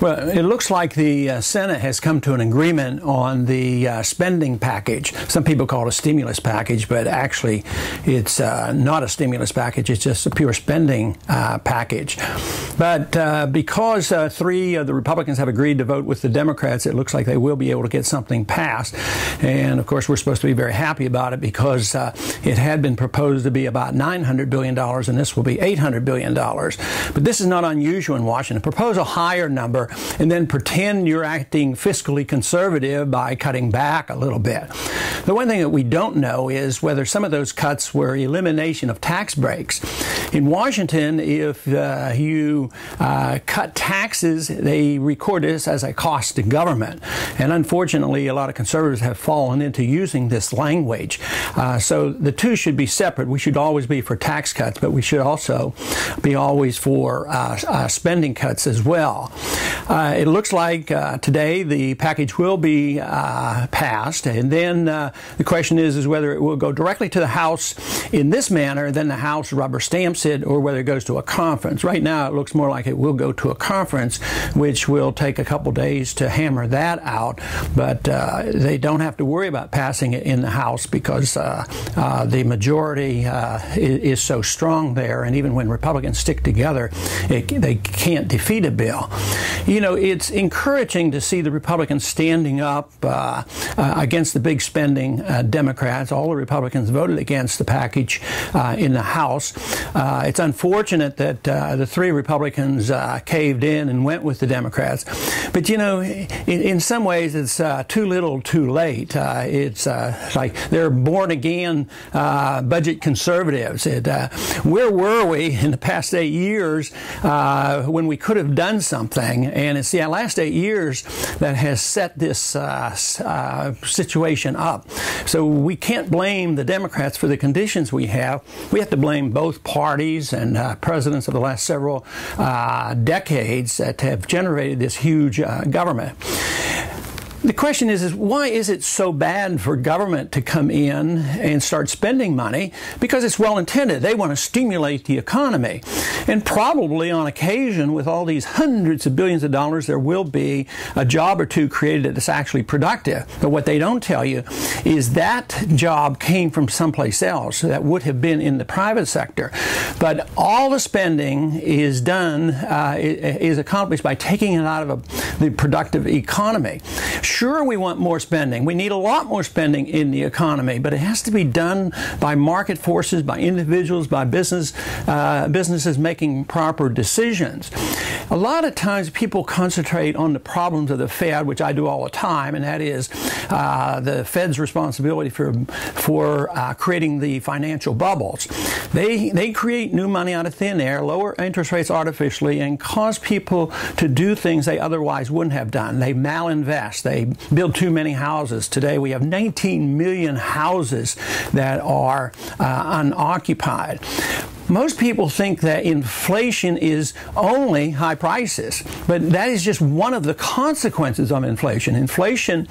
Well, it looks like the Senate has come to an agreement on the spending package. Some people call it a stimulus package, but actually it's not a stimulus package. It's just a pure spending package. But because three of the Republicans have agreed to vote with the Democrats, it looks like they will be able to get something passed. And, of course, we're supposed to be very happy about it because it had been proposed to be about $900 billion, and this will be $800 billion. But this is not unusual in Washington. Propose a higher number and then pretend you're acting fiscally conservative by cutting back a little bit. The one thing that we don't know is whether some of those cuts were elimination of tax breaks. In Washington, if you cut taxes, they record this as a cost to government. And unfortunately, a lot of conservatives have fallen into using this language. So the two should be separate. We should always be for tax cuts, but we should also be always for spending cuts as well. It looks like today the package will be passed, and then the question is whether it will go directly to the House in this manner, then the House rubber stamps it, or whether it goes to a conference. Right now it looks more like it will go to a conference, which will take a couple days to hammer that out, but they don't have to worry about passing it in the House because the majority is so strong there, and even when Republicans stick together, they can't defeat a bill. You know, it's encouraging to see the Republicans standing up against the big spending Democrats. All the Republicans voted against the package in the House. It's unfortunate that the three Republicans caved in and went with the Democrats. But, you know, in some ways it's too little too late. It's like they're born-again budget conservatives. Where were we in the past 8 years when we could have done something? And it's the last 8 years that has set this situation up. So we can't blame the Democrats for the conditions we have. We have to blame both parties and presidents of the last several decades that have generated this huge government. The question is why is it so bad for government to come in and start spending money? Because it's well intended. They want to stimulate the economy. And probably on occasion, with all these hundreds of billions of dollars, there will be a job or two created that's actually productive. But what they don't tell you is that job came from someplace else that would have been in the private sector. But all the spending is done, is accomplished by taking it out of the productive economy. Sure, we want more spending. We need a lot more spending in the economy, but it has to be done by market forces, by individuals, by businesses making proper decisions. A lot of times people concentrate on the problems of the Fed, which I do all the time, and that is the Fed's responsibility for creating the financial bubbles. They create new money out of thin air, lower interest rates artificially, and cause people to do things they otherwise wouldn't have done. They malinvest. They build too many houses. Today we have 19 million houses that are unoccupied. Most people think that inflation is only high prices, but that is just one of the consequences of inflation. Inflation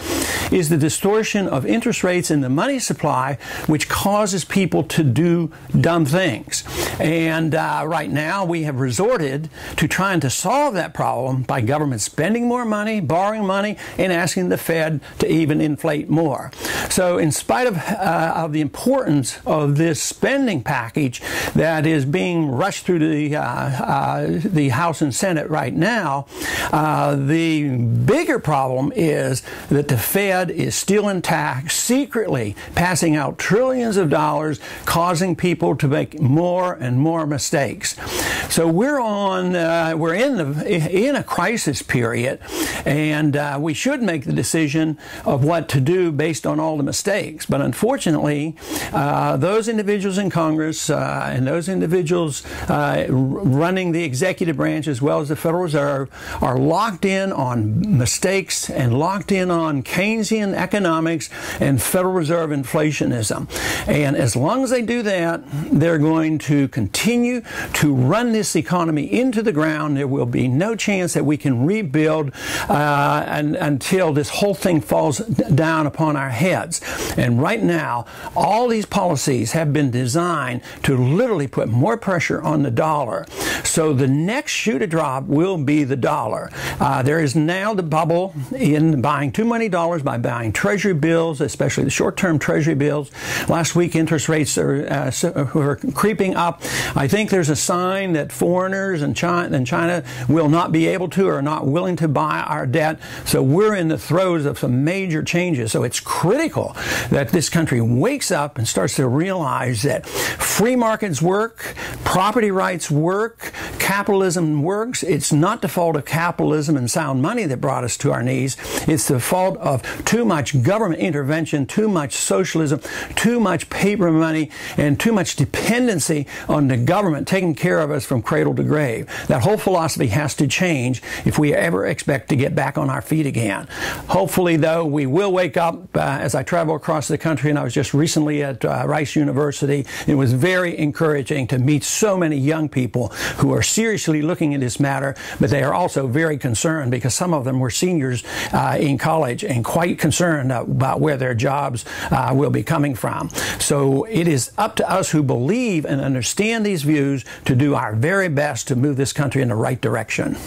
is the distortion of interest rates in the money supply, which causes people to do dumb things. And right now we have resorted to trying to solve that problem by government spending more money, borrowing money, and asking the Fed to even inflate more. So in spite of the importance of this spending package that is being rushed through the House and Senate right now, the bigger problem is that the Fed is still intact, secretly passing out trillions of dollars, causing people to make more and more mistakes. So we're in a crisis period, and we should make the decision of what to do based on all the mistakes. But unfortunately, those individuals in Congress and those individuals running the executive branch as well as the Federal Reserve are locked in on mistakes and locked in on Keynesian economics and Federal Reserve inflationism. And as long as they do that, they're going to continue to run this economy into the ground. There will be no chance that we can rebuild until this whole thing falls down upon our heads. And right now, all these policies have been designed to literally put put more pressure on the dollar. So the next shoe to drop will be the dollar. There is now the bubble in buying too many dollars by buying treasury bills, especially the short-term treasury bills. Last week, interest rates are creeping up. I think there's a sign that foreigners and China will not be able to or not willing to buy our debt. So we're in the throes of some major changes. So it's critical that this country wakes up and starts to realize that free markets work, property rights work, capitalism works. It's not the fault of capitalism and sound money that brought us to our knees. It's the fault of too much government intervention, too much socialism, too much paper money, and too much dependency on the government taking care of us from cradle to grave. That whole philosophy has to change if we ever expect to get back on our feet again. Hopefully, though, we will wake up as I travel across the country, and I was just recently at Rice University. It was very encouraging to meet so many young people who are seriously looking at this matter, but they are also very concerned because some of them were seniors in college and quite concerned about where their jobs will be coming from. So it is up to us who believe and understand these views to do our very best to move this country in the right direction.